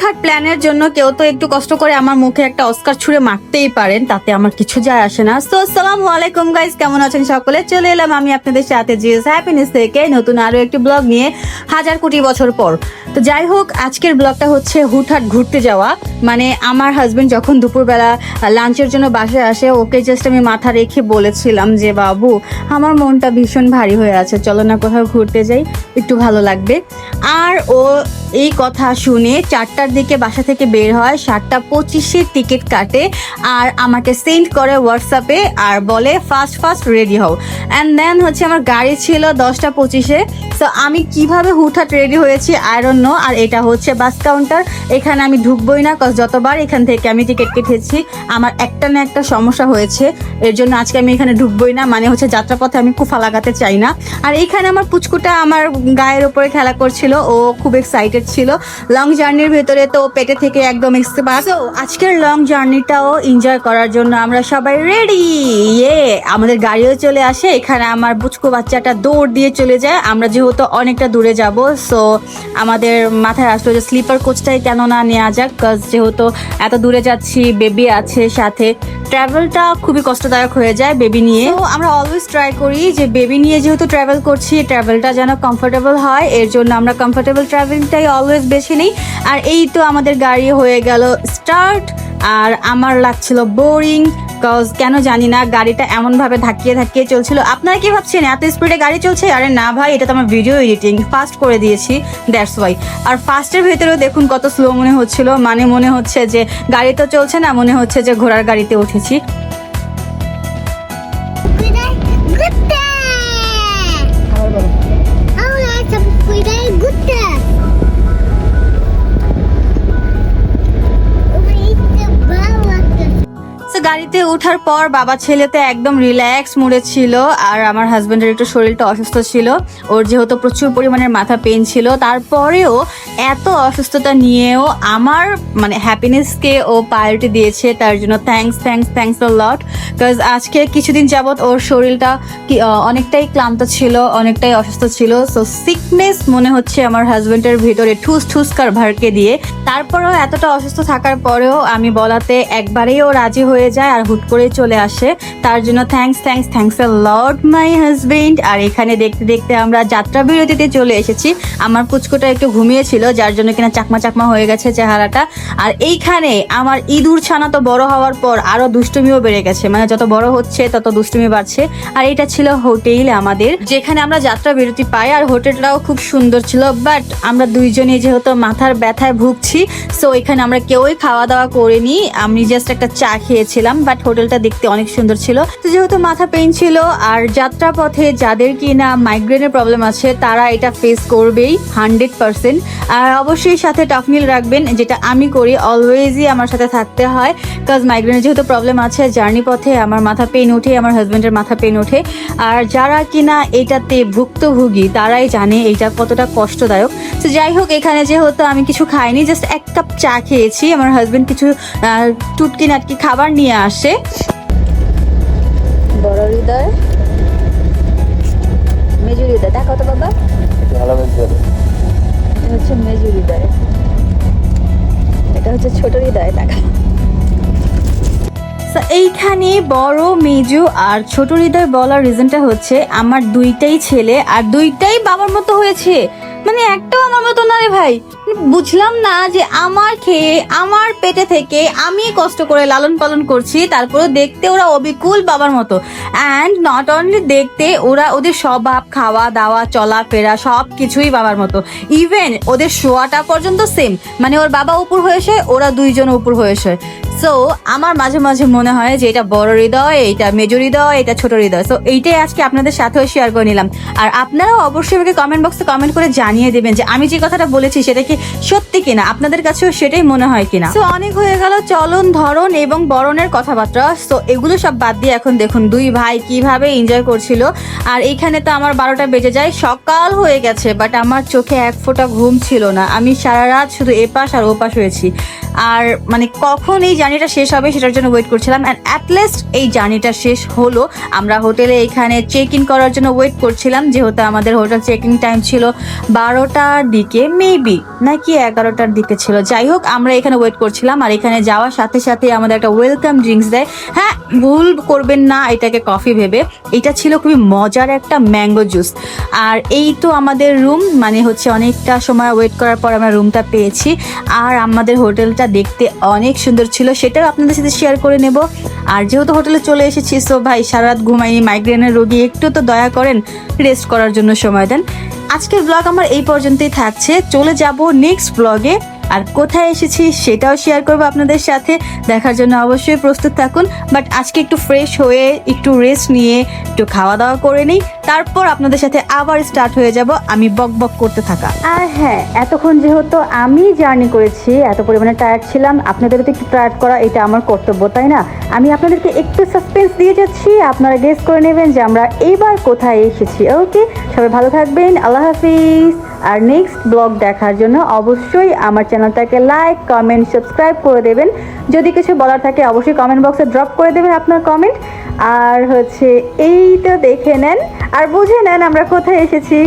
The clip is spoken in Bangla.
হুটহাট প্ল্যানের জন্য কেউ তো একটু কষ্ট করে আমার মুখে একটা অস্কার ছুঁড়ে মারতেই পারেন, তাতে আমার কিছু যায় আসে না। তো আসসালামু আলাইকুম গাইস, কেমন আছেন সকলে? চলে এলাম আমি আপনাদের সাথে জিএস হ্যাপিনেস থেকে নতুন আরো একটি ব্লগ নিয়ে, হাজার কোটি বছর পর। তো যাই হোক, আজকের ব্লগটা হচ্ছে হুটহাট ঘুরতে যাওয়া। মানে আমার হাজবেন্ড যখন দুপুরবেলা লাঞ্চের জন্য বাসায় আসে, ওকে জাস্ট আমি মাথা রেখে বলেছিলাম যে বাবু, আমার মনটা ভীষণ ভারী হয়ে আছে, চলো না কোথাও ঘুরতে যাই, একটু ভালো লাগবে। আর ও এই কথা শুনে 4টার দিকে বাসা থেকে বের হয়, 7:25-এর টিকিট কাটে আর আমাকে সেন্ড করে হোয়াটসঅ্যাপে আর বলে ফাস্ট ফাস্ট রেডি হও। অ্যান্ড দেন হচ্ছে আমার গাড়ি ছিল 10:25-এ। তো আমি কিভাবে হুটহাট রেডি হয়েছি আই ডোন্ট নো। আর এটা হচ্ছে বাস কাউন্টার, এখানে আমি ঢুকবোই না, কজ যতবার এখান থেকে আমি টিকিট কেটেছি আমার একটা না একটা সমস্যা হয়েছে, এর জন্য আজকে আমি এখানে ঢুকবোই না। মানে হচ্ছে যাত্রাপথে আমি কুফা লাগাতে চাই না। আর এইখানে আমার পুচকুটা আমার গায়ের উপরে খেলা করছিল, ও খুব এক্সাইটেড ছিল লং জার্নির ভেতরে, তো পেটে থেকে একদম এক্সপার্ট। তো আজকের লং জার্নিটাও এনজয় করার জন্য আমরা সবাই রেডি। আমাদের গাড়িও চলে আসে, এখানে আমার পুচকু বাচ্চাটা দৌড় দিয়ে চলে যায়। আমরা যেহেতু অনেকটা দূরে যাব, সো আমাদের মাথায় আসলো যে স্লিপার কোচটাই কেন না নেওয়া যাক, কজ যেহেতু এত দূরে যাচ্ছি, বেবি আছে সাথে, ট্রাভেলটা খুবই কষ্টদায়ক হয়ে যায় বেবি নিয়ে। তো আমরা অলওয়েজ ট্রাই করি যে বেবি নিয়ে যেহেতু ট্রাভেল করছি, ট্রাভেলটা যেন কমফোর্টেবল হয়, এর জন্য আমরা কমফোর্টেবল ট্রাভেলটাই অলওয়েজ বেছে নিই। আর এই তো আমাদের গাড়ি হয়ে গেল স্টার্ট, আর আমার লাগছিল বোরিং, কজ কেন জানি না গাড়িটা এমনভাবে ধাক্কিয়ে ধাক্কিয়ে চলছিল। আপনারা কি ভাবছেন এত স্পিডে গাড়ি চলছে? আরে না ভাই, এটা তো আমার ভিডিও এডিটিং, ফাস্ট করে দিয়েছি, দ্যাটস ওয়াই। আর ফাস্টের ভেতরেও দেখুন কত স্লো মনে হচ্ছিল, মানে মনে হচ্ছে যে গাড়ি তো চলছে না, মনে হচ্ছে যে ঘোড়ার গাড়িতে উঠেছি। গাড়িতে ওঠার পর বাবা ছেলেতে একদম রিল্যাক্স মুডে ছিল। আর আমার হাজবেন্ডের একটু শরীরটা অসুস্থ ছিল, ওর যেহেতু প্রচুর পরিমাণের মাথা পেন ছিল, তারপরেও এত অসুস্থতা নিয়েও আমার মানে হ্যাপিনেসকে ও প্রায়োরিটি দিয়েছে, তার জন্য থ্যাঙ্কস আ লট। বিকজ আজকে কিছুদিন যাবৎ ওর শরীরটা অনেকটাই ক্লান্ত ছিল, অনেকটাই অসুস্থ ছিল। সো সিকনেস মনে হচ্ছে আমার হাজবেন্ডের ভিতরে ঠুস কারভারকে দিয়ে। তারপরেও এতটা অসুস্থ থাকার পরেও আমি বলাতে একবারেই ও রাজি হয়ে যায় আর হুট করে চলে আসে, তার জন্য thanks a lot my husband. আর এখানে দেখতে দেখতে আমরা যাত্রা বিরতিতে চলে এসেছি। আমার পুচকুটা একটু ঘুমিয়েছিল, যার জন্য কিনা চাকমা হয়ে গেছে চেহারাটা। আর এইখানে আমার ইঁদুর ছানা তো বড় হওয়ার পর আরো দুষ্টুমিও বেড়ে গেছে, মানে যত বড় হচ্ছে তত দুষ্টুমি বাড়ছে। আর এটা ছিল হোটেল আমাদের, যেখানে আমরা যাত্রা বিরতি পাই। আর হোটেলটাও খুব সুন্দর ছিল, বাট আমরা দুইজনই যেহেতু মাথার ব্যথায় ভুগছি, সো এখানে আমরা কেউই খাওয়া দাওয়া করিনি, আমি জাস্ট একটা চা খেয়েছিলাম। বাট হোটেলটা দেখতে অনেক সুন্দর ছিল। তো যেহেতু মাথা পেইন ছিল, আর যাত্রা পথে যাদের কিনা মাইগ্রেনের প্রবলেম আছে তারা এটা ফেস করবেই 100%। আর অবশ্যই সাথে টফনিল রাখবেন, যেটা আমি করি, অলওয়েজই আমার সাথে থাকতে হয়, বিকজ মাইগ্রেনের যেহেতু প্রবলেম আছে, জার্নি পথে আমার মাথা পেইন ওঠে, আমার হাজবেন্ডের মাথা পেইন ওঠে। আর যারা কিনা এটাতে ভুক্তভোগী তারাই জানে এটা কতটা কষ্টদায়ক। তো যাই হোক, এখানে যেহেতু আমি কিছু খাইনি, জাস্ট 1 কাপ চা খেয়েছি, আমার হাজবেন্ড কিছু টুটকি নাটকি খাবার নিয়ে আসে। বড় হৃদয়, মেজু হৃদয়, দেখো তো বাবা, এটা হচ্ছে মেজু হৃদয়, এটা হচ্ছে ছোট হৃদয়, দেখা। এইখানে বড়, মেজু আর ছোট হৃদয় বলার রিজনটা হচ্ছে আমার দুইটাই ছেলে আর দুইটাই বাবার মতো হয়েছে, মানে একটাও আমার মতো না রে ভাই। বুঝলাম না যে আমার খেয়ে আমার পেটে থেকে আমি কষ্ট করে লালন পালন করছি, তারপরে দেখতে ওরা অবিকুল বাবার মতো। অ্যান্ড নট অনলি দেখতে, ওরা ওদের স্বভাব, খাওয়া দাওয়া, চলাফেরা সব কিছুই বাবার মতো। ইভেন ওদের শোয়াটা পর্যন্ত সেম, মানে ওর বাবা উপর হয়েছে, ওরা দুইজন উপর হয়েছে। সো আমার মাঝে মাঝে মনে হয় যে এটা বড় হৃদয়, এটা মেজো হৃদয়, এটা ছোট হৃদয়। সো এইটাই আজকে আপনাদের সাথেও শেয়ার করে নিলাম। আর আপনারাও অবশ্যই আমাকে কমেন্ট বক্সে কমেন্ট করে জানিয়ে দেবেন যে আমি যে কথাটা বলেছি সেটা কি সত্যি কিনা, আপনাদের কাছেও সেটাই মনে হয় কিনা। তো অনেক হয়ে গেল চলন ধরন এবং বরণের কথাবার্তা। তো এগুলো সব বাদ দিয়ে এখন দেখুন দুই ভাই কিভাবে এনজয় করছিল। আর এইখানে তো আমার 12টা বেজে যায়, সকাল হয়ে গেছে, বাট আমার চোখে এক ফোঁটা ঘুম ছিল না। আমি সারা রাত শুধু এপাশ আর ওপাশ হয়েছি। আর মানে কখন এই জার্নিটা শেষ হবে সেটার জন্য ওয়েট করছিলাম। অ্যান্ড অ্যাটলিস্ট এই জার্নিটা শেষ হলো। আমরা হোটেলে এখানে চেক ইন করার জন্য ওয়েট করছিলাম, যেহেতু আমাদের হোটেল চেক ইন টাইম ছিল 12টার দিকে, মেবি না নাকি 11টার দিকে ছিল। যাই হোক, আমরা এখানে ওয়েট করছিলাম, আর এখানে যাওয়ার সাথে সাথে আমাদের একটা ওয়েলকাম ড্রিঙ্কস দেয়। হ্যাঁ, ভুল করবেন না এটাকে কফি ভেবে, এটা ছিল খুবই মজার একটা ম্যাঙ্গো জুস। আর এই তো আমাদের রুম, মানে হচ্ছে অনেকটা সময় ওয়েট করার পর আমরা রুমটা পেয়েছি। আর আমাদের হোটেলটা দেখতে অনেক সুন্দর ছিল, সেটাও আপনাদের সাথে শেয়ার করে নেব। আর যেহেতু হোটেলে চলে এসেছি, সো ভাই সারা রাত ঘুমাইনি, মাইগ্রেনের রোগী, একটু তো দয়া করেন, রেস্ট করার জন্য সময় দেন। আজকের ব্লগ আমার এই পর্যন্তই থাকছে, চলে যাব নেক্সট ব্লগে। আর কোথায় এসেছি সেটাও শেয়ার করবো আপনাদের সাথে, দেখার জন্য অবশ্যই প্রস্তুত থাকুন। বাট আজকে একটু ফ্রেশ হয়ে, একটু রেস্ট নিয়ে, একটু খাওয়া দাওয়া করে নিই, তারপর আপনাদের সাথে আবার স্টার্ট হয়ে যাব আমি বক বক করতে থাকা। আর হ্যাঁ, এতক্ষণ যেহেতু আমি জার্নি করেছি, এত পরিমাণে টায়ার্ড ছিলাম, আপনাদেরও তো একটু টায়ার্ড করা এটা আমার কর্তব্য, তাই না? আমি আপনাদেরকে একটু সাসপেন্স দিয়ে যাচ্ছি, আপনারা গেস করে নেবেন যে আমরা এইবার কোথায় এসেছি। ওকে, সবাই ভালো থাকবেন, আল্লাহ হাফিজ। আর নেক্সট ব্লগ দেখার জন্য অবশ্যই আমার চ্যানেলটাকে লাইক, কমেন্ট, সাবস্ক্রাইব করে দেবেন। যদি কিছু বলার থাকে অবশ্যই কমেন্ট বক্সে ড্রপ করে দেবেন আপনার কমেন্ট। আর হচ্ছে এইটা দেখে নেন আর বুঝে নেন আমরা কোথায় এসেছি।